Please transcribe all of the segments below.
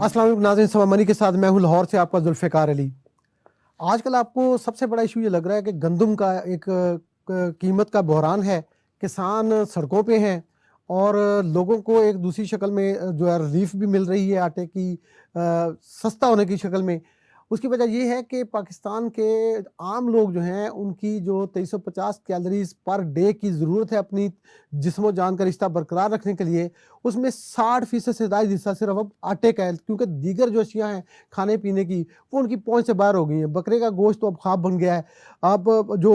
अस्सलाम वालेकुम नाज़रीन, समा मनी के साथ मैं हूं लाहौर से आपका जुल्फ़िकार अली। आजकल आपको सबसे बड़ा इशू ये लग रहा है कि गंदम का एक कीमत का बहरान है। किसान सड़कों पे हैं और लोगों को एक दूसरी शक्ल में जो है रिलीफ भी मिल रही है आटे की सस्ता होने की शक्ल में। उसकी वजह ये है कि पाकिस्तान के आम लोग जो हैं उनकी जो 2350 कैलोरीज पर डे की ज़रूरत है अपनी जिस्म जान का रिश्ता बरकरार रखने के लिए, उसमें 60% से ज़्यादा हिस्सा सिर्फ अब आटे का है, क्योंकि दीगर जो अशिया हैं खाने पीने की वो उनकी पहुंच से बाहर हो गई है। बकरे का गोश्त तो अब ख्वाब बन गया है। अब जो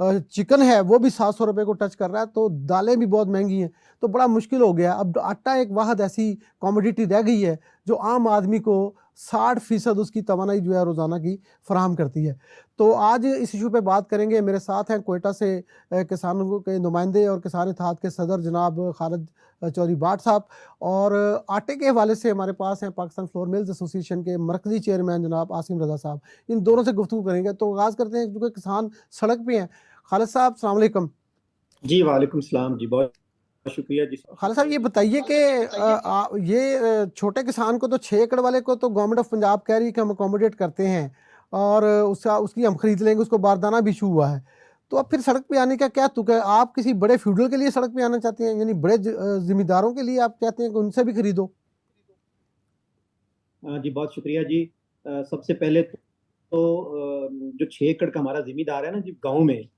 चिकन है वो भी 700 रुपये को टच कर रहा है, तो दालें भी बहुत महंगी हैं, तो बड़ा मुश्किल हो गया। अब आटा एक वाहद ऐसी कॉमोडिटी रह गई है जो आम आदमी को 60% उसकी तवानाई जो है रोज़ाना की फराहम करती है। तो आज इस इशू पे बात करेंगे। मेरे साथ हैं कोयटा से किसानों के नुमाइंदे और किसान इत्तेहाद के सदर जनाब खालिद चौधरी बाट साहब, और आटे के हवाले से हमारे पास हैं पाकिस्तान फ्लोर मिल्स एसोसिएशन के मरकजी चेयरमैन जनाब आसिम रजा साहब। इन दोनों से गुफ्तगू करेंगे। तो आगाज़ करते हैं, क्योंकि किसान सड़क पे हैं। खालिद साहब अस्सलाम वालेकुम। जी वालेकुम सलाम जी, बहुत शुक्रिया जी। खालिद साहब ये बताइए कि छोटे किसान को तो 6 एकड़ वाले को तो गवर्नमेंट ऑफ पंजाब कह रही है कि हम अकोमोडेट करते हैं और उसका उसकी हम खरीद लेंगे, उसको बारदाना भी इशू हुआ है। तो अब फिर सड़क पे आने का क्या तुक है? आप किसी बड़े फ्यूडल के लिए सड़क पे आना चाहते हैं, यानी बड़े जिम्मेदारों के लिए आप कहते हैं कि उनसे भी खरीदो? जी बहुत शुक्रिया जी। सबसे पहले तो जो 6 एकड़ का हमारा जिम्मेदार है ना जी गांव में,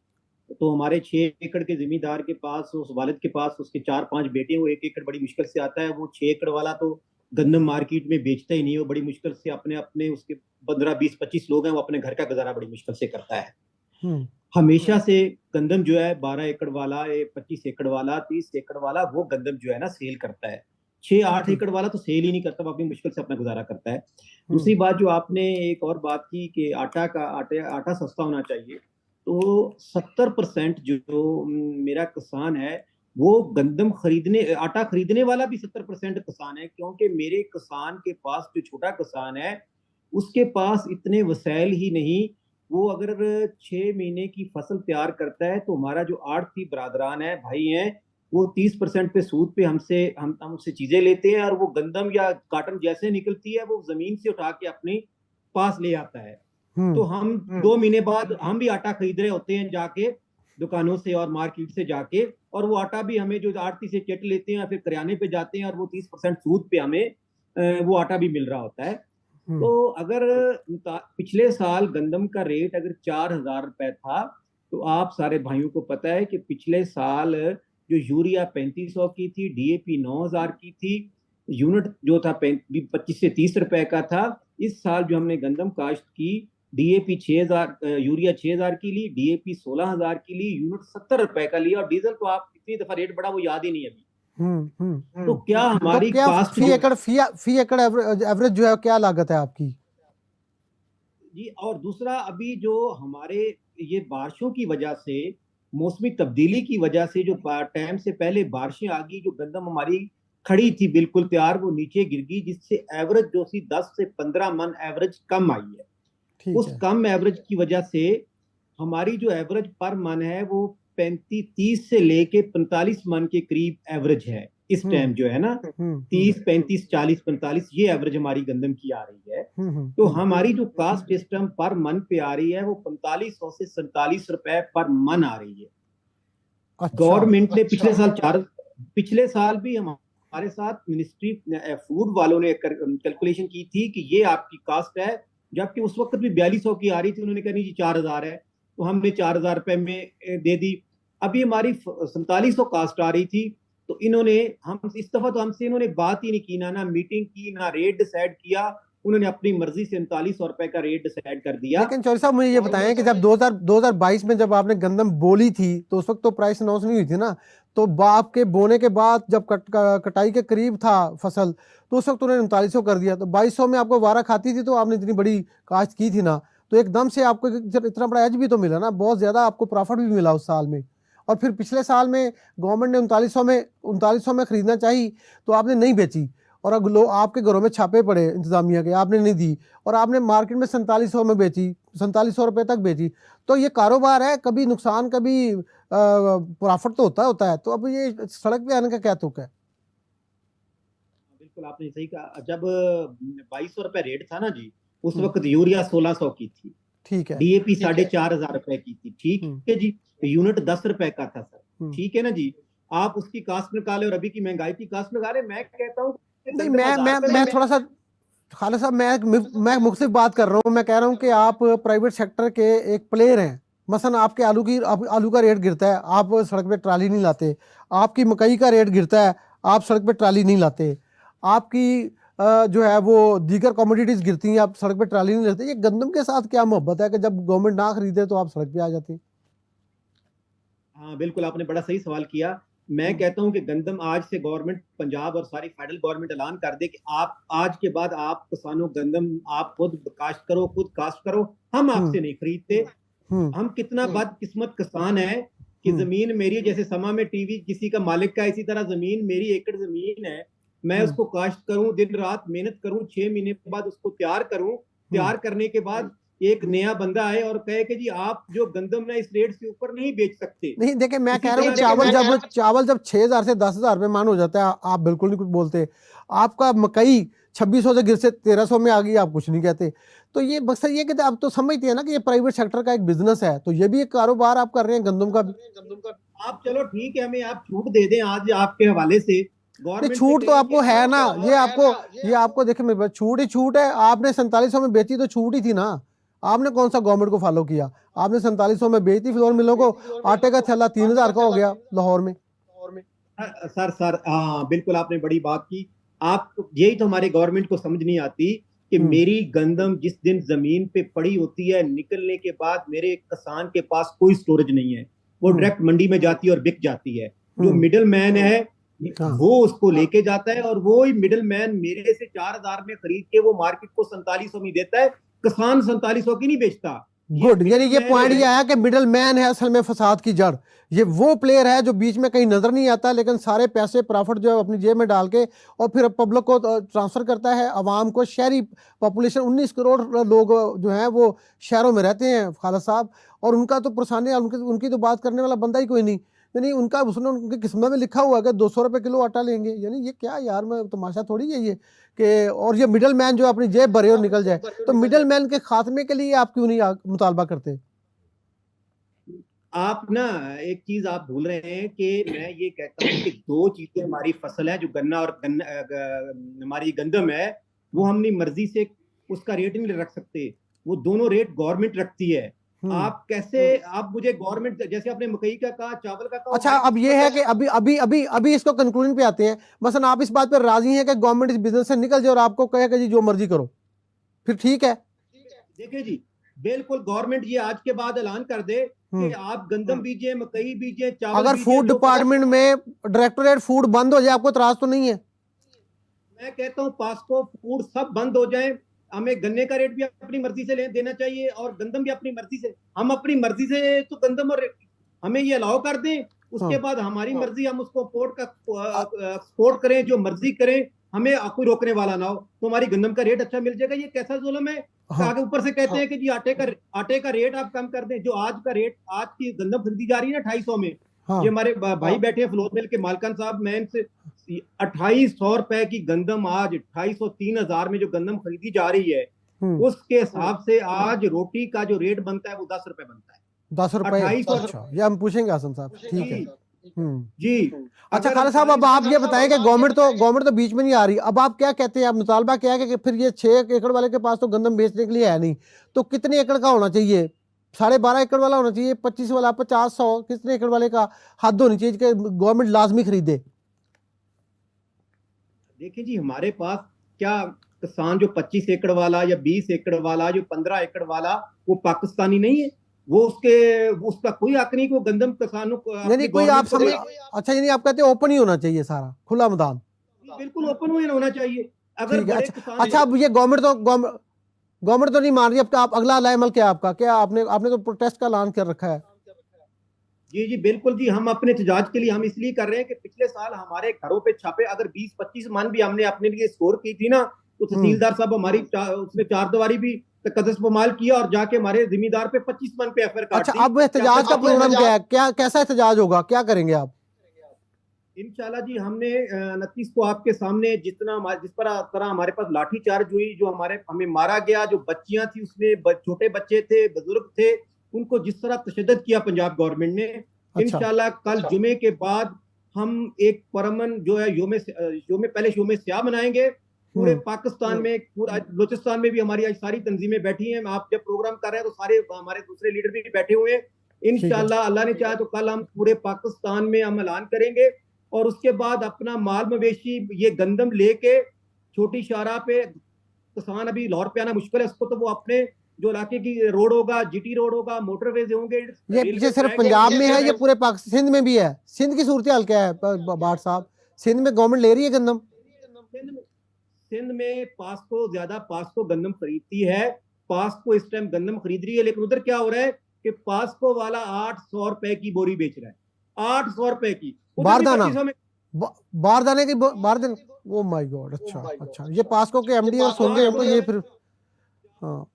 तो हमारे 6 एकड़ के जिम्मेदार के पास, उस वालिद के पास उसके 4-5 बेटे हैं, वो 1 एकड़ बड़ी मुश्किल से आता है। वो 6 एकड़ वाला तो गंदम मार्केट में बेचता ही नहीं है, वो बड़ी मुश्किल से अपने अपने उसके 15-20-25 लोग हैं, वो अपने घर का गुजारा बड़ी मुश्किल से करता है। हम्म। हमेशा से गंदम जो है 12 एकड़ वाला, 25 एकड़ वाला, 30 एकड़ वाला, वो गंदम जो है ना सेल करता है। 6-8 ठीक। एकड़ वाला तो सेल ही नहीं करता, वो अपनी मुश्किल से अपना गुजारा करता है। हम्म। दूसरी बात जो आपने एक और बात की कि आटा सस्ता होना चाहिए, तो 70% जो मेरा किसान है वो गंदम खरीदने, आटा खरीदने वाला भी 70% किसान है, क्योंकि मेरे किसान के पास, जो छोटा किसान है, उसके पास इतने वसाइल ही नहीं। वो अगर 6 महीने की फसल तैयार करता है, तो हमारा जो आड़ती बरादरान है, भाई हैं, वो 30% पे सूद पे हम उससे चीजें लेते हैं, और वो गंदम या काटन जैसे निकलती है वो जमीन से उठा के अपने पास ले आता है। तो हम्म। हम 2 महीने बाद हम भी आटा खरीद रहे होते हैं जाके दुकानों से और मार्केट से जाके, और वो आटा भी हमें जो आड़ती से चिट लेते हैं, फिर करियाने पे जाते हैं, और वो 30% सूद पे हमें वो आटा भी मिल रहा होता है। हम्म। तो अगर पिछले साल गंदम का रेट अगर 4,000 रुपए था, तो आप सारे भाइयों को पता है कि पिछले साल जो यूरिया 3500 की थी, डीएपी 9,000 की थी, यूनिट जो था 25 से 30 रुपए का था। इस साल जो हमने गंदम काश्त की, डीएपी 6,000, यूरिया 6,000 की ली, डीएपी 16,000 की ली, यूनिट 70 रुपए का लिया, और डीजल तो आप इतनी दफा रेट बढ़ा वो याद ही नहीं अभी। हम्म। हम्म। तो क्या तो हमारी क्या कास्ट फी जो एकड़ फी एकड़ एवरेज जो है क्या लागत है आपकी? जी, और दूसरा अभी जो हमारे ये बारिशों की वजह से, मौसमी तब्दीली की वजह से, जो टाइम से पहले बारिशें आ गई, जो गंदम हमारी खड़ी थी बिल्कुल तैयार, वो नीचे गिर गई, जिससे एवरेज जो सी 10 से 15 मन एवरेज कम आई है। ठीक उस है। कम एवरेज की वजह से हमारी जो एवरेज पर मन है वो 35-30 से लेके 45 मन के करीब एवरेज है इस हम्म। टाइम जो है ना। हम्म। हम्म। 30-35-40-45 ये एवरेज हमारी गंदम की आ रही है। तो हम्म। हमारी जो कास्ट सिस्टम पर मन पे आ रही है वो 4500 से 47 रुपए पर मन आ रही है। अच्छा। गवर्नमेंट ने पिछले साल भी हमारे साथ मिनिस्ट्री फूड वालों ने कैलकुलेशन की थी कि ये आपकी कास्ट है, जबकि उस वक्त भी 4200 की आ रही थी। उन्होंने कहा नहीं जी 4,000 है, तो हमने 4,000 रुपए में दे दी। अभी हमारी 4700 कास्ट आ रही थी, तो इन्होंने, हम इस दफा तो हमसे इन्होंने बात ही नहीं की, ना मीटिंग की, ना रेट डिसाइड किया। उन्होंने अपनी मर्जी से 3900 रुपए का रेट डिसाइड कर दिया। लेकिन चौधरी साहब मुझे ये बताएं कि जब 2022 में जब आपने गंदम बोली थी तो उस वक्त तो प्राइस अनाउंस नहीं हुई थी ना। तो बाप के बोने के बाद जब कटाई के करीब था फसल, तो उस वक्त उन्होंने 3900 कर दिया। तो 2200 में आपको वारा खाती थी, तो आपने इतनी बड़ी काश्त की थी ना, तो एकदम से आपको इतना बड़ा एज भी तो मिला ना, बहुत ज्यादा आपको प्रॉफिट भी मिला उस साल में। और फिर पिछले साल में गवर्नमेंट ने 3900 में खरीदना चाहिए, तो आपने नहीं बेची, और अब लोग आपके घरों में छापे पड़े इंतजामिया के, आपने नहीं दी, और आपने मार्केट में 4700 में बेची, 4700 रुपये तक बेची। तो ये कारोबार है, कभी नुकसान कभी प्रॉफिट तो होता है। तो अब ये सड़क पे आने का क्या तुक है? बिल्कुल आपने सही कहा। जब 2200 रुपए रेट था ना जी, उस हम्म, वक्त यूरिया 1600 की थी, ठीक है। डीएपी 4500 रुपए की थी, ठीक हम्म, है जी। यूनिट 10 रुपए का था सर, हम्म। ठीक है ना जी। आप उसकी कास्ट निकाले और अभी की महंगाई की कास्ट लगा रहे, मैं कहता हूँ कि नहीं, गंदम 1000 रुपए मैं थोड़ा सा खालिद साहब, मैं मुख्तलिफ बात कर रहा हूँ। मैं कह रहा हूँ कि आप प्राइवेट सेक्टर के एक प्लेयर हैं। मसलन आपके आलू का रेट गिरता है, आप सड़क पे ट्राली नहीं लाते। आपकी मकई का रेट गिरता है, आप सड़क पे ट्राली नहीं लाते। आपकी जो है वो दीगर कमोडिटीज गिरती हैं, आप सड़क पे ट्राली नहीं लाते। ये गंदम के साथ क्या मोहब्बत है कि जब गवर्नमेंट ना खरीदे तो आप सड़क पे आ जाते हैं? हाँ बिल्कुल, आपने बड़ा सही सवाल किया। मैं हम्म, कहता हूं कि गंदम आज से गवर्नमेंट पंजाब और सारी फेडरल गवर्नमेंट ऐलान कर दे कि आप आज के बाद आप किसानों गंदम आप खुद काश्त करो, खुद काश्त करो, हम हम्म, आपसे नहीं खरीदते। हम्म, हम कितना बदकिस्मत किसान है कि हम्म, जमीन मेरी, जैसे समा में टीवी किसी का मालिक का, इसी तरह जमीन मेरी, एकड़ जमीन है, मैं हम्म, उसको काश्त करूं, दिन रात मेहनत करूं, 6 महीने के बाद उसको तैयार करूं, हम्म। तैयार करने के बाद एक नया बंदा आए और कहे कि जी आप जो गंदम ना इस रेट से ऊपर नहीं बेच सकते। नहीं, देखिए, मैं इसी कह रहा हूँ तरह देखिए मैं चावल जब 6,000 से 10,000 रुपये मान हो जाता है, आप बिल्कुल नहीं कुछ बोलते। आपका मकई 2,600 से गिर से 1,300 में आ गई, आप कुछ नहीं कहते। तो ये मकसद ये कि आप तो समझते हैं ना कि ये प्राइवेट सेक्टर का एक बिजनेस है, तो ये भी एक कारोबार आप कर रहे हैं गंदम का भी। आप चलो ठीक है, हमें आप छूट दे दें आज आपके हवाले से, नहीं, गवर्नमेंट से छूट तो कहें कि आपको है आप ना। ये आपको देखिए, मेरे पास छूट ही छूट है। आपने 4700 में बेची तो छूट ही थी ना। आपने कौन सा गवर्नमेंट को फॉलो किया? आपने 4700 में बेची, फ्लोर मिलों को आटे का थैला 3,000 का हो गया लाहौर में। सर हाँ बिल्कुल आपने बड़ी बात की। आप, यही तो हमारे गवर्नमेंट को समझ नहीं आती कि हम्म, मेरी गंदम जिस दिन जमीन पे पड़ी होती है, निकलने के बाद मेरे किसान के पास कोई स्टोरेज नहीं है, वो हम्म, डायरेक्ट मंडी में जाती है और बिक जाती है। जो हम्म। मिडिल मैन है हाँ, वो उसको लेके जाता है, और वो ही मिडिल मैन मेरे से 4000 में खरीद के वो मार्केट को 4700 में देता है। किसान 4700 की नहीं बेचता। ये गुड। यानी मिडिल ये मैन पॉइंट है। ये आया कि मिडल मैन है असल में फसाद की जड़। ये वो प्लेयर है जो बीच में कहीं नजर नहीं आता, लेकिन सारे पैसे प्रॉफिट जो है अपनी जेब में डाल के और फिर पब्लिक को ट्रांसफर करता है, आवाम को। शहरी पॉपुलेशन 19 करोड़ लोग जो हैं वो शहरों में रहते हैं खालिद साहब, और उनका तो परेशानी, उनकी उनकी तो बात करने वाला बंदा ही कोई नहीं। यानी उनका, उसने उनकी किस्मत में लिखा हुआ है कि 200 रुपये किलो आटा लेंगे। यानी ये क्या यार, मैं तमाशा थोड़ी है ये कि, और ये मिडल मैन जो अपनी जेब भरे और निकल जाए। तो मिडल मैन के खात्मे के लिए आप क्यों नहीं मुतालबा करते? आप ना एक चीज आप भूल रहे हैं कि मैं ये कहता हूँ कि दो चीजें हमारी फसल है, जो गन्ना और हमारी गंदम है, वो हम अपनी मर्जी से उसका रेट नहीं रख सकते। वो दोनों रेट गवर्नमेंट रखती है। हम्म। आप कैसे, आप मुझे गवर्नमेंट, जैसे आपने मकई का कहा, चावल का कहा, अच्छा, हमारी अब ये किस्मत है है। कि अभी इसको कंक्लूजन पे आते हैं। मसलन आप इस बात पर राजी हैं कि गवर्नमेंट इस बिजनेस से निकल जाए और आपको कहे कि जी जो मर्जी करो, फिर ठीक है? देखिए जी, बिल्कुल गवर्नमेंट ये आज के बाद ऐलान कर दे कि हम्म। आप गंदम बीजिए, मकई बीजिए, चावल अगर बीजिए, फूड जो करें। डिपार्टमेंट में डायरेक्टोरेट फूड बंद हो जाए, आपको इतराज तो नहीं है? मैं कहता हूँ पास्को फूड सब बंद हो जाए, हमें गन्ने का रेट भी अपनी मर्जी से देना चाहिए और गंदम भी अपनी मर्जी से। हम अपनी मर्जी से तो गंदम और हमें ये अलाउ कर दें, उसके हाँ। बाद हमारी मर्जी, हम उसको पोर्ट का एक्सपोर्ट करें, जो मर्जी करें, हमें कोई रोकने वाला ना हो, तो हमारी गंदम का रेट अच्छा मिल जाएगा। ये कैसा जुल्म है? हाँ। आगे ऊपर से कहते हैं कि जी आटे का रेट आप कम कर दें। जो आज का रेट, आज की गंदम खरीदी जा रही है ना 250 में, ये हाँ। हमारे भाई बैठे हैं फ्लोर मिल के मालकान साहब, मैं इनसे 2800 रुपए की गंदम आज 2,500 3,000 में जो गंदम खरीदी जा रही है, हम्म। उसके हिसाब से आज रोटी का जो रेट बनता है वो 10 रुपए बनता है। 10 रुपए? 2800। अच्छा, ये हम पूछेंगे आसम साहब, ठीक है। जी हम्म। जी। अच्छा अगर हम खालिद साहब, अब 40 आप ये बताएं कि गवर्नमेंट तो बीच में नहीं आ रही। अब आप क्या कहते हैं, आप मुतालबा क्या है कि फिर ये 6 एकड़ वाले के पास तो गंदम बेचने के लिए है नहीं, तो कितने एकड़ का होना चाहिए? 12.5 एकड़ वाला होना चाहिए, 25 वाला, 50, 100? कितने एकड़ वाले का हद होनी चाहिए कि गवर्नमेंट लाजमी खरीदे? देखिए जी, हमारे पास क्या किसान जो 25 एकड़ वाला या 20 एकड़ वाला, जो 15 एकड़ वाला, वो पाकिस्तानी नहीं है? वो उसका कोई हक नहीं कि वो गंदम किसानों को यानी अपनी कोई आप गवर्नमेंट को समझ, दे। अच्छा, यानी आप कहते हैं ओपन ही होना चाहिए, सारा खुला मैदान? बिल्कुल ओपन होना चाहिए। अगर ठीक है। बड़े अच्छा, किसान अच्छा, अब ये गवर्नमेंट तो नहीं मान रही। अब आप अगला अमल क्या है आपका? क्या आपने आपने तो प्रोटेस्ट का ऐलान कर रखा है? जी जी बिल्कुल जी, हम अपने एहतजाज के लिए हम इसलिए कर रहे हैं कि पिछले साल हमारे घरों पे छापे, अगर 20-25 मन भी हमने अपने लिए स्कोर की थी ना, तो हम्म। तहसीलदार साहब हमारी उसने चारदीवारी भी कदस पमाल किया और जाके हमारे जिम्मेदार पे 25 मन पे एफआईआर काट अच्छा, दी अब कि एहतजाज का आपका प्रोग्राम क्या है? क्या कैसा एहतजाज होगा, क्या करेंगे आप? इंशाल्लाह जी हमने 29 को आपके सामने जिस पर तरह हमारे पास लाठी चार्ज हुई, जो हमें मारा गया, जो बच्चियां थी उसमें छोटे बच्चे थे, बुजुर्ग थे, उनको जिस तरह तशद्दुद किया पंजाब गवर्नमेंट ने, अच्छा इंशाल्लाह कल जुमे के बाद हम एक परमन जो है योम स्याह मनाएंगे पूरे पाकिस्तान में, पूरा बलूचिस्तान में भी हमारी आज सारी तंजीमें बैठी हैं। आप जब प्रोग्राम कर रहे हैं तो सारे हमारे दूसरे लीडर भी बैठे हुए हैं। इंशाल्लाह अल्लाह ने चाहा तो कल हम पूरे पाकिस्तान में हम ऐलान करेंगे और उसके बाद अपना माल मवेशी ये गंदम लेके छोटी शाहराह पे, किसान अभी लाहौर पे आना मुश्किल है उसको, तो वो अपने जो इलाके की रोड होगा, जीटी रोड होगा, मोटरवेज होंगे, ये सिर्फ पंजाब में है, ये पूरे पाकिस्तान सिंध में भी है? सिंध की सूरत हाल क्या है बाट साहब? सिंध में गवर्नमेंट ले रही है गंदम? सिंध में पास्को गंदम खरीदती है, पास्को इस टाइम गंदम खरीद रही है, लेकिन उधर क्या हो रहा है कि पास्को वाला 800 रुपए की बोरी बेच रहा है, 800 रुपए की, बारदाना, बारदाने की बारदाने। ओ माय गॉड, अच्छा अच्छा, ये पास्को के एमडी और सुन गए तो ये फिर हाँ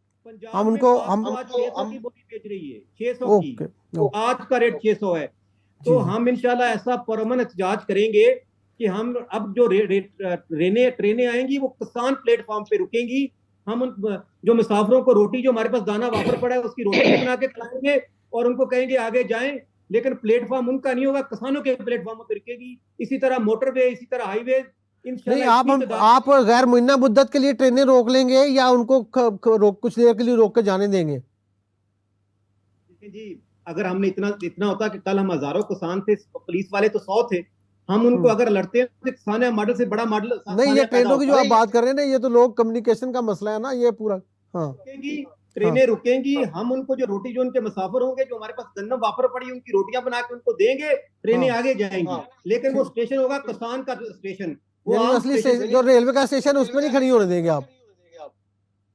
हम उनको हम 600 की बोरी बेच रही है, 600 की, आज का रेट 600 है। तो हम इंशाल्लाह ऐसा परमन एहतजाज करेंगे कि हम अब जो ट्रेनें आएंगी वो किसान प्लेटफॉर्म पे रुकेंगी, हम उन जो मुसाफिरों को रोटी, जो हमारे पास दाना वापर पड़ा है उसकी रोटी बना के खिलाएंगे और उनको कहेंगे आगे जाएं, लेकिन प्लेटफॉर्म उनका नहीं होगा, किसानों के प्लेटफॉर्म पर रुकेगी। इसी तरह मोटरवे, इसी तरह हाईवे। नहीं, आप गैर मुइन्ना मुद्दत के लिए ट्रेनें रोक लेंगे या उनको कुछ देर के लिए रोक के जाने देंगे? जी अगर हमने इतना होता कि कल हम हजारों किसान थे, पुलिस वाले तो 100 थे, हम उनको अगर लड़ते हैं तो किसान मॉडल से बड़ा मॉडल नहीं, ये ट्रेनों की जो आप बात कर रहे हैं ना, ये तो लोग कम्युनिकेशन का मसला है ना, ये पूरा। हाँ, ट्रेनें रुकेंगी, हम उनको जो रोटी, जो उनके मुसाफिर होंगे, जो हमारे पास गंदम वापर पड़ी, उनकी रोटियां बना के उनको देंगे, ट्रेनें आगे जाएंगी, लेकिन वो स्टेशन होगा किसान का स्टेशन, वो असली जो रेलवे का स्टेशन उसमें नहीं खड़ी होने देंगे आप?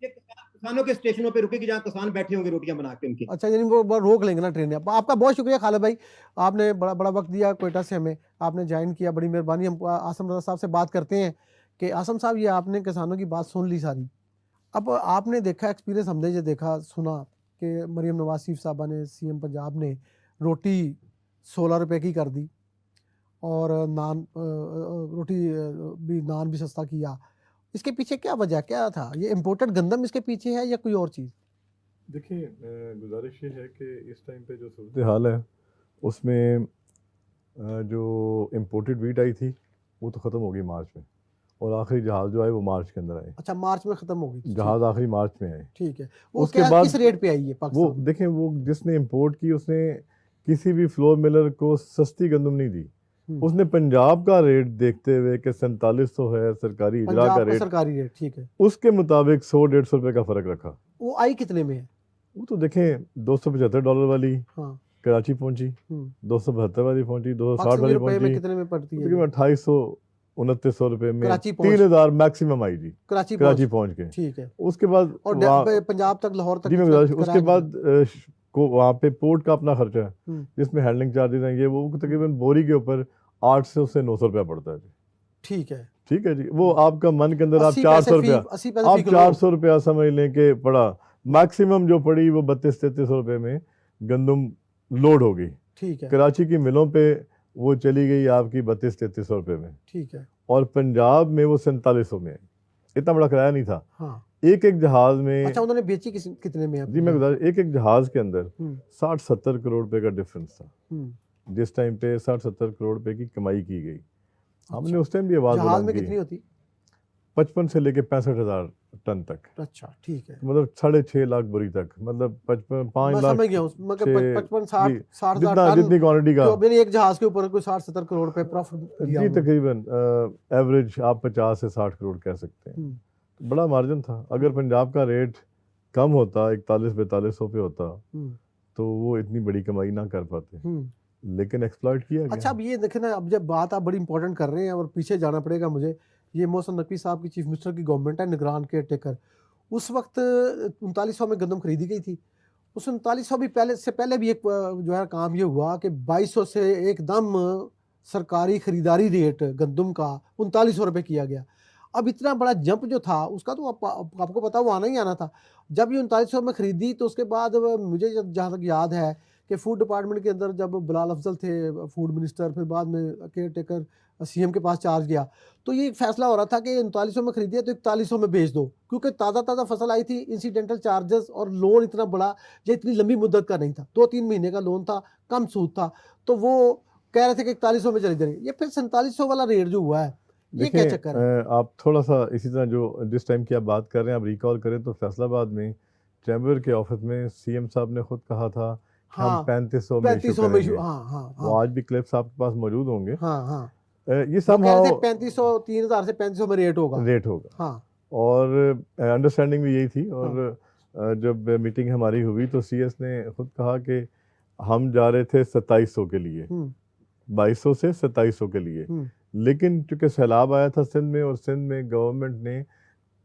किसानों के स्टेशनों पे रुकेगी जहां किसान बैठे होंगे रोटियां बना के उनकी। अच्छा, यानी वो रोक लेंगे ना ट्रेनें। आपका बहुत शुक्रिया खालिद भाई, आपने बड़ा वक्त दिया कोयटा से हमें, आपने ज्वाइन किया, बड़ी मेहरबानी। हम आसम रजा साहब से बात करते हैं कि आसम साहब, ये आपने किसानों की बात सुन ली सारी, अब आपने देखा, एक्सपीरियंस हमने ये देखा सुना कि मरीम नवाज शरीफ साहबा ने, सीएम पंजाब ने रोटी 16 रुपए की कर दी और रोटी भी नान भी सस्ता किया। इसके पीछे क्या वजह क्या था? ये इम्पोर्टेड गंदम इसके पीछे है या कोई और चीज़? देखिए, गुजारिश ये है कि इस टाइम पे जो सूरत हाल है उसमें जो इम्पोर्टेड वीट आई थी वो तो ख़त्म हो गई मार्च में, और आखिरी जहाज़ जो आए वो मार्च के अंदर आए। अच्छा, मार्च में ख़त्म हो गई जहाज़, आखिरी मार्च में आए। ठीक है, वो उसके बाद किस रेट पे आई है पाकिस्तान? वो देखें, वो जिसने इम्पोर्ट की उसने किसी भी फ्लोर मिलर को सस्ती गंदम नहीं दी, उसने पंजाब का रेट देखते हुए कि 4700 है सरकारी इजरा का रेट, सरकारी रेट, ठीक है, उसके मुताबिक 100-150 रुपए का फ़र्क रखा। वो आई कितने में है? वो तो देखें, $275 वाली कराची पहुंची, 272 वाली पहुंची, 260 वाली पहुंची, कितने में पड़ती है? 2800-2900 रुपए में 3000 मैक्सिमम आई जी कराची पहुंच के। ठीक है, उसके बाद और पंजाब तक, लाहौर तक। उसके बाद वहाँ पे पोर्ट का अपना खर्चा है जिसमें हैंडलिंग चार्जेस हैं, ये वो तकरीबन बोरी के ऊपर 800 से 900 रुपया पड़ता है जी। ठीक है, ठीक है जी। वो आपका मन के अंदर आप 400 रुपया, आप 400 रुपया समझ लें कि पड़ा, मैक्सिमम जो पड़ी वो 3200-3300 रुपये में गंदम लोड हो गई। ठीक है, कराची की मिलों पे वो चली गई आपकी 3200-3300 रुपये में। ठीक है, और पंजाब में वो 4700 में, इतना बड़ा किराया नहीं था। हाँ, एक जहाज में। अच्छा, उन्होंने बेची कितने में? जी मैं बता, एक जहाज के अंदर 60-70 करोड़ रुपए का डिफरेंस था, जिस टाइम पे 60-70 करोड़ रुपए की कमाई की गई। हमने उस टाइम भी आवाज जहाज में कितनी होती? 55 से लेके 65,000 टन तक। अच्छा, ठीक है, मतलब 6.5 लाख बोरी तक, मतलब 55-5 लाख, 55-60 जितनी क्वांटिटी का, तो एक जहाज के ऊपर कोई 60-70 करोड़ रुपए प्रॉफिट जी तकरीबन एवरेज आप 50 से 60 करोड़ कह सकते हैं। बड़ा मार्जिन था। अगर पंजाब का रेट कम होता, 41-4200 पे होता, तो वो इतनी बड़ी कमाई ना कर पाते, लेकिन एक्सप्लॉइट किया गया। अच्छा, अब ये देखें ना, अब जब बात आप बड़ी इंपॉर्टेंट कर रहे हैं और पीछे जाना पड़ेगा मुझे, ये मोहसिन नकवी साहब की चीफ मिनिस्टर की गवर्नमेंट है, निगरान केयर टेकर, उस वक्त 3900 में गंदम खरीदी गई थी। उस 3900 भी पहले भी एक जो है काम ये हुआ कि 2200 से एकदम सरकारी खरीदारी रेट गंदम का 3900 रुपये किया गया। अब इतना बड़ा जंप जो था उसका तो आपको पता वो आना ही आना था। जब ये 3900 में खरीदी तो उसके बाद मुझे जहाँ तक याद है कि फूड डिपार्टमेंट के अंदर जब बिलाल अफजल थे फूड मिनिस्टर, फिर बाद में केयर टेकर सीएम के पास चार्ज गया, तो ये एक फैसला हो रहा था कि 3900 में खरीदिए तो 4100 में बेच दो, क्योंकि ताज़ा फसल आई थी, इंसिडेंटल चार्जेस और लोन इतना बड़ा या इतनी लंबी मुद्दत का नहीं था, 2-3 महीने का लोन था, कम सूद था, तो वो कह रहे थे कि 4100 में चली जाएगी। ये फिर 4700 वाला रेट जो हुआ है, ये क्या चक्कर है? आप थोड़ा सा इसी तरह जो जिस टाइम की आप बात कर रहे हैं, आप रिकॉल करें तो फैसलाबाद में चैम्बर के ऑफिस में सीएम साहब ने खुद कहा था हाँ, हम 3500 में इशू करेंगे। वो आज भी क्लिप्स आपके पास मौजूद होंगे। ये सब 3500 3000 से 3500 में रेट होगा। और अंडरस्टैंडिंग भी यही थी। और जब मीटिंग हमारी हुई तो सीएस ने खुद कहा कि हम जा रहे थे 2700 के लिए, 2200 से 2700 के लिए, लेकिन चूंकि सैलाब आया था सिंध में और सिंध में गवर्नमेंट ने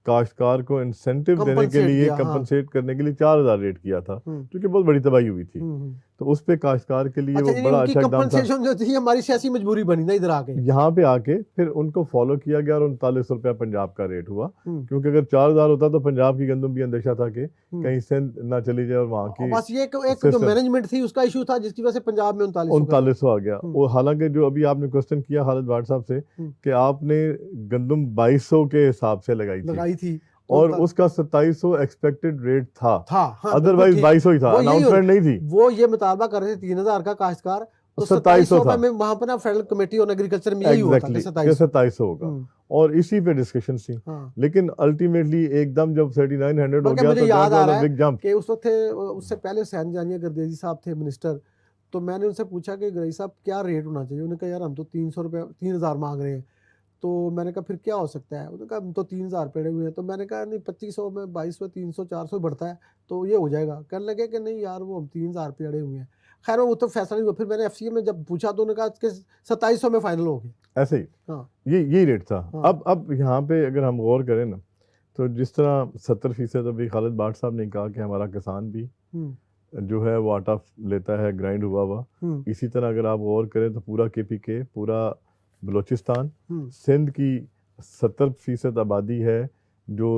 काश्तकार को इंसेंटिव देने के लिए, कंपनसेट करने के लिए 4000 रेट किया था, क्योंकि बहुत बड़ी तबाही हुई थी। तो उस पे काश्तकार के लिए वो बड़ा अच्छा इक़दाम था। जो थी हमारी सियासी मजबूरी बनी ना, इधर आके यहाँ पे आके फिर उनको फॉलो किया गया और 3900 रुपया पंजाब का रेट हुआ, क्योंकि अगर 4000 होता तो पंजाब की गंदम भी अंदेशा था कि कहीं सिंध ना चली जाए और वहाँ की बस ये एक जो मैनेजमेंट थी उसका इशू था, जिसकी वजह से पंजाब में 3900 आ गया। और हालांकि जो अभी आपने क्वेश्चन किया खालिद भाट साहब से कि आपने गंदम 2200 के हिसाब से लगाई थी और उसका 2700 एक्सपेक्टेड रेट था, अदरवाइज 2200 ही था, अनाउंसमेंट नहीं थी। वो ये मुतालबा कर रहे थे 3000 का काश्तकार, तो 2700 था में वहां पर ना फेडरल कमेटी ऑन एग्रीकल्चर में यही हुआ था कि 2700 होगा और इसी पे डिस्कशन थी। लेकिन अल्टीमेटली एकदम जब 3900 हो गया तो याद आ रहा है कि उस वक्त उससे पहले सैन जानिया गर्देजी साहब थे मिनिस्टर, तो मैंने उनसे पूछा कि गर्देजी साहब क्या रेट होना चाहिए, उन्होंने कहा यार हम तो 300 रुपये 3000 मांग रहे हैं। तो मैंने कहा फिर क्या हो सकता है, उन्होंने कहा हम तो 3000 पेड़े हुए हैं। तो मैंने कहा नहीं 2500 में 2200 300 400 बढ़ता है तो ये हो जाएगा। कहने लगे कि नहीं यार वो हम 3000 पेड़े हुए हैं। खैर वो तो फैसला नहीं हुआ। फिर मैंने एफसीए में जब पूछा तो उन्होंने कहा कि 2700 में फाइनल हो गया। ऐसे ही यही रेट था। अब यहाँ पे अगर हम गौर करें ना, तो जिस तरह 70% अभी खालिद भाट साहब ने कहा कि हमारा किसान भी जो है वो आटा लेता है ग्राइंड हुआ, इसी तरह अगर आप गौर करें तो पूरा KPK, पूरा बलूचिस्तान, सिंध की 70% आबादी है जो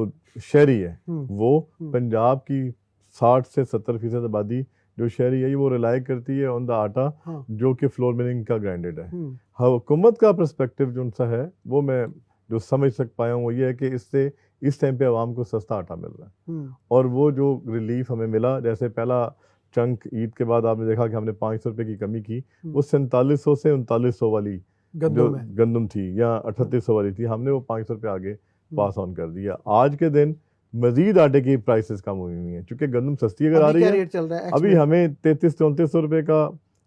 शहरी है, वो पंजाब की 60 से 70% आबादी जो शहरी है वो रिलाई करती है ऑन द आटा जो कि फ्लोर मिलिंग का ग्राइंडेड है। हुकूमत का पर्सपेक्टिव जो उनसा है वो मैं जो समझ सक पाया हूँ वो ये है कि इससे इस टाइम पे आवाम को सस्ता आटा मिल रहा है और वो जो रिलीफ हमें मिला, जैसे पहला चंक ईद के बाद आपने देखा कि हमने 500 रुपये की कमी की, वो 4700 से 3900 वाली जो गंदम थी या 3800 वाली थी, हमने वो 500 रुपये आगे पास ऑन कर दिया। आज के दिन मजीद आटे की प्राइसेस कम हुई हुई हैं, चुंकि गंदम सस्ती अगर आ रही है, अभी हमें 3300-3400 रुपये का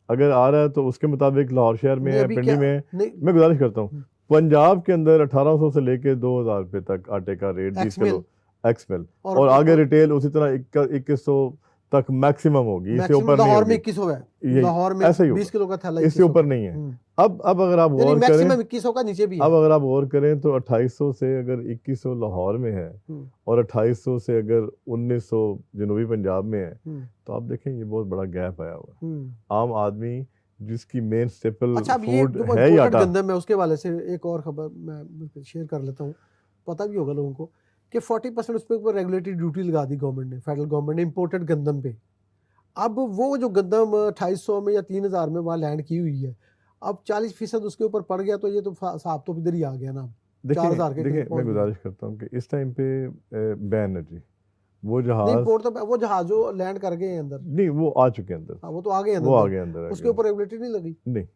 अगर आ रहा है तो उसके मुताबिक लाहौर शहर में है, पिंडी में है। मैं गुजारिश करता हूँ पंजाब के अंदर 1800 से लेके 2000 रुपये तक आटे का रेट 20 किलो एक्समिल, और आगे रिटेल उसी तरह 2100 तक मैक्सिमम होगी, इससे ऊपर नहीं होगी। 2100 है लाहौर में, 20 किलो का थैला इससे ऊपर नहीं है। अब अगर आप गौर करें, मैक्सिमम 2100 का नीचे भी है। अब अगर आप गौर करें तो 2800 से अगर 2100 लाहौर में है और 2800 से अगर 1900 जनूबी पंजाब में है, तो आप देखें ये बहुत बड़ा गैप आया हुआ है। आम आदमी जिसकी मेन स्टेपल फूड है या आटा, गंदम है, उसके वाले से एक और खबर मैं शेयर कर लेता हूँ, पता भी होगा लोगों को कि 40% उस पर रेगुलेटरी ड्यूटी लगा दी गवर्नमेंट ने, फेडरल गवर्नमेंट ने इम्पोर्टेड गंदम पे। अब वो जो गंदम 2800 में या 3000 में वहाँ लैंड की हुई है, अब 40% उसके ऊपर पड़ गया, तो ये तो साहब तो इधर ही आ गया ना। 4000 के देखिए मैं गुजारिश करता हूँ कि इस टाइम पे बैन है जी, वो जहाज तो वो जहाज जो लैंड कर गए अंदर, नहीं वो आ चुके अंदर, वो तो आ गए अंदर, उसके ऊपर रेगुलेटरी नहीं लगी, नहीं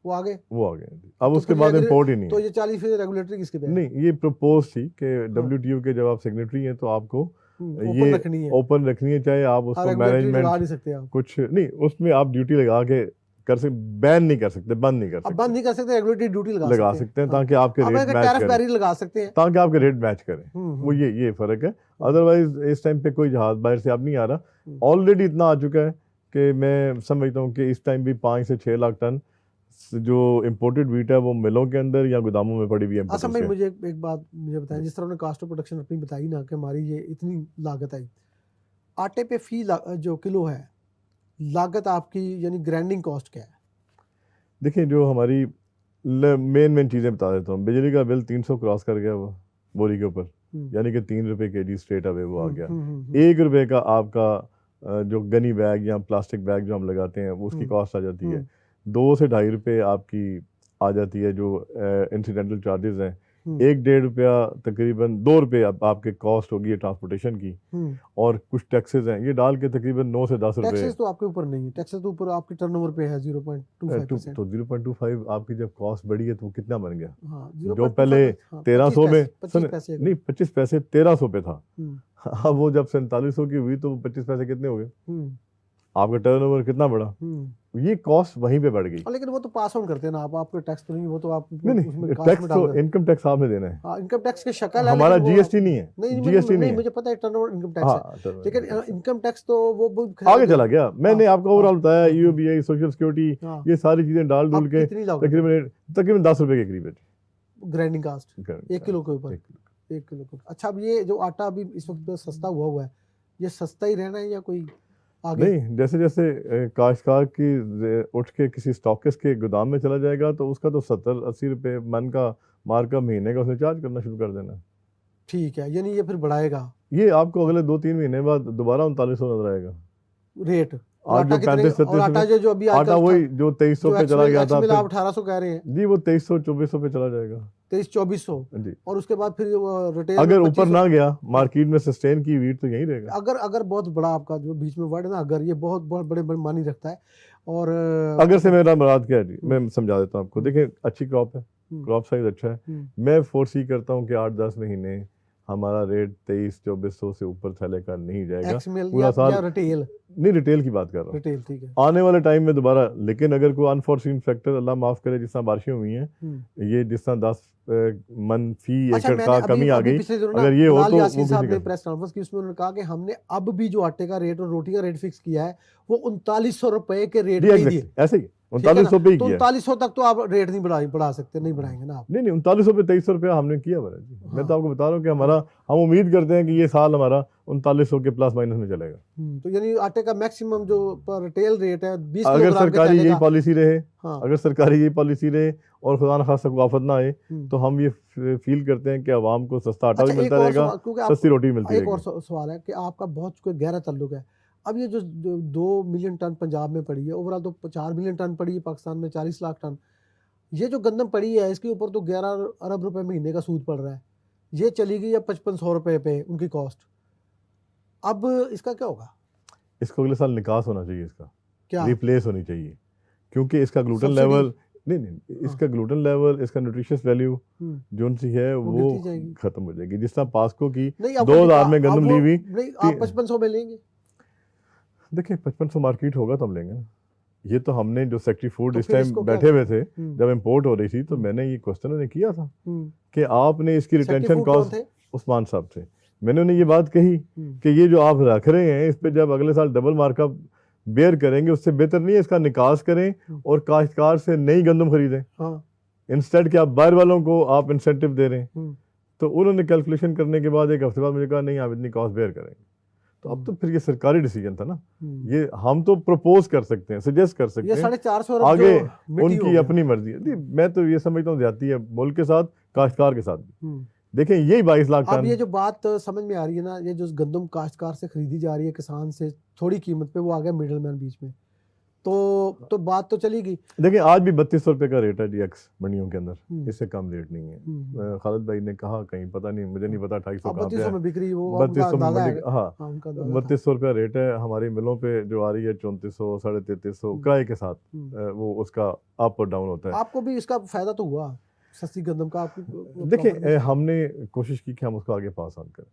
वो आ गए अब तो उसके बाद इंपोर्ट ही नहीं। तो ये 40% रेगुलेटरी किसके पे? नहीं, ये प्रपोज थी कि WTO के जब आप सेक्रेटरी हैं तो आपको ये ओपन रखनी है, चाहे आप उसको मैनेजमेंट नहीं सकते आप कुछ नहीं, उसमें आप ड्यूटी लगा के कर सकते, बैन नहीं कर सकते, बंद नहीं कर सकते, रेगुलेटरी ड्यूटी लगा सकते हैं ताकि आपके रेट मैच करें, लगा सकते हैं ताकि आपके रेट मैच करें। वो ये फर्क है। अदरवाइज इस टाइम पे कोई जहाज बाहर से अब नहीं आ रहा, ऑलरेडी इतना आ चुका है कि मैं समझता हूँ कि इस टाइम भी 5 से 6 लाख टन जो इम्पोर्टेड वीट है वो मिलों के अंदर या गोदामों में पड़ी हुई है। असम में मुझे एक बात मुझे बताएं, जिस तरह उन्होंने कास्ट ऑफ प्रोडक्शन अपनी बताई ना कि हमारी ये इतनी लागत आई, आटे पे फी जो किलो है लागत आपकी यानी ग्राइंडिंग कॉस्ट क्या है? देखिए जो हमारी मेन चीज़ें बता देता हूँ। बिजली का बिल 300 क्रॉस कर गया वो बोरी के ऊपर, यानी कि 3 रुपये kg स्ट्रेट अवे वो आ गया। 1 रुपये का आपका जो गनी बैग या प्लास्टिक बैग जो हम लगाते हैं वो उसकी कॉस्ट आ जाती है 2 से ढाई रुपये आपकी आ जाती है जो इंसिडेंटल चार्जेस हैं। 1-1.5 रुपया तकरीबन 2 रुपये आपके कॉस्ट होगी ट्रांसपोर्टेशन की और कुछ टैक्सेस हैं, ये डाल के तकरीबन 9 से 10 रुपये। टैक्सेस तो आपके ऊपर नहीं है, टैक्सेस तो ऊपर आपके टर्नओवर पे है 0.25%। तो 0.25 आपकी जब कॉस्ट बढ़ी है तो वो कितना बन गया? हाँ, जो पहले 1300 में 25 पैसे नहीं 25 पैसे 1300 पे था, अब वो जब 4700 की हुई तो 25 पैसे कितने हो गए? आपका टर्नओवर कितना बढ़ा? ये कॉस्ट वहीं पे बढ़ गई। लेकिन वो तो पास ऑन करते हैं ना आप, आपके टैक्स तो नहीं, वो तो आप नहीं टैक्स तो इनकम टैक्स आपने देना है। हाँ, इनकम टैक्स की शक्ल है, हमारा जीएसटी नहीं है। नहीं, जीएसटी नहीं, मुझे पता है टर्नओवर इनकम टैक्स है, लेकिन इनकम टैक्स तो वो आगे चला गया। मैंने आपको ओवरऑल बताया, यूबीआई, सोशल सिक्योरिटी, ये सारी चीजें डाल डूल के तकरीबन 10 रुपए के करीब है ग्राइंडिंग कास्ट 1 किलो के ऊपर। 1 किलो के। अच्छा, अब ये जो आटा अभी इस वक्त सस्ता हुआ है, ये सस्ता ही रहना है या कोई आगे? नहीं, जैसे जैसे काश्तकार की उठ के किसी स्टॉकिस्ट के गोदाम में चला जाएगा तो उसका तो 70-80 रुपए मन का मार्का महीने का उसने चार्ज करना शुरू कर देना। ठीक है, यानी ये फिर बढ़ाएगा, ये आपको अगले 2-3 महीने बाद दोबारा 3900 नजर आएगा रेट। आज जो 35-37 आटा जो अभी आटा वही जो 2300 पे चला गया था, आप 1800 कह रहे हैं जी, वो 2300-2400 पे चला जाएगा। 2300-2400 जी। और उसके बाद फिर रिटेल अगर ऊपर ना गया मार्केट में सस्टेन की वीट तो यही रहेगा। अगर बहुत बड़ा आपका जो बीच में वर्ड है ना, अगर ये बहुत बहुत बड़े मानी रखता है। और अगर से मेरा मुराद क्या है जी, मैं समझा देता हूँ आपको। देखिए, अच्छी क्रॉप है, क्रॉप साइज अच्छा है, मैं फोर्सी करता हूँ कि 8-10 महीने हमारा रेट 2300-2400 से ऊपर थैले का नहीं जाएगा पूरा साल। रिटेल नहीं, रिटेल की बात कर रहा हूँ, रिटेल ठीक है आने वाले टाइम में दोबारा। लेकिन अगर कोई अनफॉर्चून फैक्टर, अल्लाह माफ करे, जिस तरह बारिशें हुई हैं, ये जिस तरह 10 मन फी एकड़ का कमी आ गई, अगर ये हो तो यासीन साहब ने प्रेस कॉन्फ्रेंस की, उसमें उन्होंने कहा कि हमने अब भी जो आटे का रेट और रोटी का रेट फिक्स किया है वो 3900 रुपए के रेट पे दिए। ऐसे ही 3900 पे ही किया। 3900 तक तो आप रेट नहीं बढ़ा सकते, नहीं बढ़ाएंगे ना आप? नहीं 3900 पे 2300 रुपया हमने किया बड़ा जी। मैं तो आपको बता रहा हूँ कि हमारा, हम उम्मीद करते हैं कि ये साल हमारा 3900 के प्लस माइनस में चलेगा। तो यानी आटे का मैक्सिमम जो रिटेल रेट है 20 अगर सरकारी यही पॉलिसी रहे, हाँ। अगर सरकारी यही पॉलिसी रहे और खुदा न खास्ता कोई आफत ना आए तो हम ये फील करते हैं कि आवाम को सस्ता आटा भी मिलता रहेगा, सस्ती रोटी मिलती रहेगी। एक और सवाल है कि आपका बहुत कोई गहरा ताल्लुक है, अब ये जो 2 मिलियन टन पंजाब में पड़ी है, ओवरऑल तो 4 मिलियन टन पड़ी है, पाकिस्तान में 40 लाख टन, ये जो गंदम पड़ी है इसके ऊपर तो 11 अरब रुपए महीने का सूद पड़ रहा है, ये चली गई है 5500 रुपए पे उनकी कॉस्ट। अब इसका क्या होगा? इसको अगले साल निकास होना चाहिए, इसका क्या रिप्लेस होनी चाहिए, क्योंकि इसका ग्लूटेन लेवल नहीं इसका ग्लूटेन लेवल, इसका न्यूट्रिशियस वैल्यू जो सी है वो खत्म हो जाएगी। जिस तरह पास्को की 2000 में गंदम ली हुई, आप 5500 में लेंगे? देखिए 5500 मार्केट होगा तो हम लेंगे ना। ये तो हमने जो सेक्रेटरी फूड इस टाइम बैठे हुए थे जब इम्पोर्ट हो रही थी, तो मैंने ये क्वेश्चन उन्हें किया था कि आपने इसकी रिटेंशन कॉस्ट, उस्मान साहब थे, मैंने उन्हें ये बात कही कि ये जो आप रख रहे हैं इस पे जब अगले साल डबल मार्कअप बेयर करेंगे उससे बेहतर नहीं है इसका निकास करें और काश्तकार से नई गंदम खरीदें, इंस्टेड कि आप बाहर वालों को आप इंसेंटिव दे रहे हैं। तो उन्होंने कैलकुलेशन करने के बाद एक हफ्ते बाद मुझे कहा नहीं आप इतनी कॉस्ट बेयर करेंगे। तो अब तो फिर ये सरकारी डिसीजन था ना, ये हम तो प्रपोज कर सकते हैं, सजेस्ट कर सकते हैं, 450 आगे उनकी अपनी मर्जी है। मैं तो ये समझता हूँ ज्यादती है मुल्क के साथ, काश्तकार के साथ भी। देखें यही 22 लाख टन। अब ये जो बात समझ में आ रही है ना, ये जो गंदम काश्तकार से खरीदी जा रही है किसान से थोड़ी कीमत पे, वो आ गया मिडल मैन बीच में, तो बात तो चलेगी। देखिए आज भी 3200 रुपए का रेट है डीएक्स मंडियों के अंदर, इससे कम रेट नहीं है। खालिद भाई ने कहा कहीं, पता नहीं, मुझे नहीं पता 250 कहाँ पे है, 3200 में बिक रही है वो, 3200 में, हाँ 3200 रुपया रेट है। हमारी मिलों पे जो आ रही है 3400 3300 किराए के साथ, वो उसका अप और डाउन होता है। आपको भी इसका फायदा तो हुआ सस्ती गंदम का? आपकी देखिए हमने कोशिश की कि हम उसको आगे पास ऑन करें,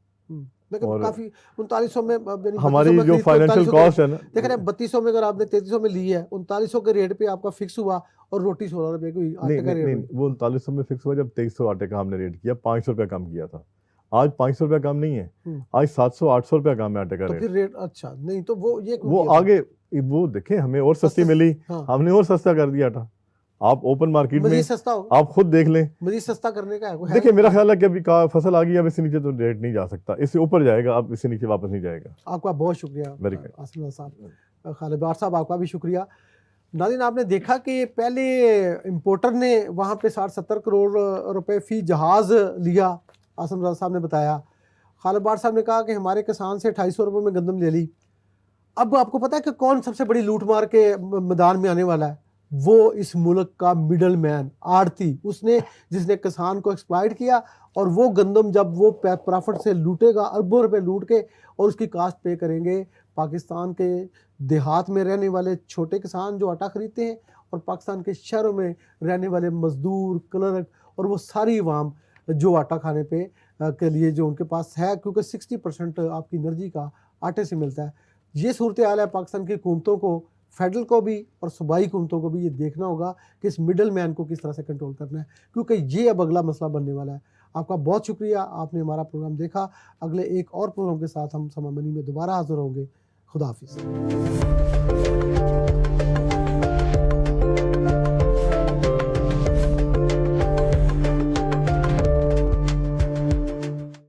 लेकिन काफी 3900 में हमारी जो फाइनेंशियल कॉस्ट है ना, देख रहे हैं 3200 में अगर आपने 3300 में ली है, 3900 के रेट पे आपका फिक्स हुआ और रोटी 16 रुपए की आटे का रेट नहीं, वो 3900 में फिक्स हुआ जब 2300 आटे का हमने रेट किया, 500 रुपया कम किया था। आज 500 रुपया कम नहीं है, आज 700-800 रुपया कम है आटे का रेट। रेट अच्छा नहीं तो वो आगे वो देखें हमें और सस्ती मिली, हमने और सस्ता कर दिया आटा। आप ओपन मार्केट में सस्ता आप खुद देख लें, मजीद सस्ता करने का है। देखिए मेरा ख्याल है कि अभी फसल आ गई, अब इससे नीचे तो रेट नहीं जा सकता, इससे ऊपर जाएगा, अब इससे नीचे वापस नहीं जाएगा। आपका बहुत शुक्रिया आसिम साहब, खालिद बार साहब आपका भी शुक्रिया। नाज़रीन आपने देखा कि पहले इंपोर्टर ने वहाँ पे 60-70 करोड़ रुपए फी जहाज़ लिया, आसिम साहब ने बताया। खालिद बार साहब ने कहा कि हमारे किसान से 250 रुपये में गंदम ले ली। अब आपको पता है कि कौन सबसे बड़ी लूट मार के मैदान में आने वाला है? वो इस मुल्क का मिडल मैन, आड़ती, उसने जिसने किसान को एक्सप्लॉइट किया, और वो गंदम जब वो प्रॉफिट से लूटेगा, अरबों रुपए लूट के, और उसकी कास्ट पे करेंगे पाकिस्तान के देहात में रहने वाले छोटे किसान जो आटा खरीदते हैं, और पाकिस्तान के शहरों में रहने वाले मजदूर, क्लर्क, और वो सारी अवाम जो आटा खाने पे के लिए जो उनके पास है, क्योंकि 60% आपकी एनर्जी का आटे से मिलता है। ये सूरत हाल है। पाकिस्तान की हुकूमतों को, फेडरल को भी और सूबाई हुकूमतों को भी ये देखना होगा कि इस मिडल मैन को किस तरह से कंट्रोल करना है, क्योंकि ये अब अगला मसला बनने वाला है। आपका बहुत शुक्रिया, आपने हमारा प्रोग्राम देखा। अगले एक और प्रोग्राम के साथ हम समा मनी में दोबारा हाजिर होंगे। खुदा हाफिज़।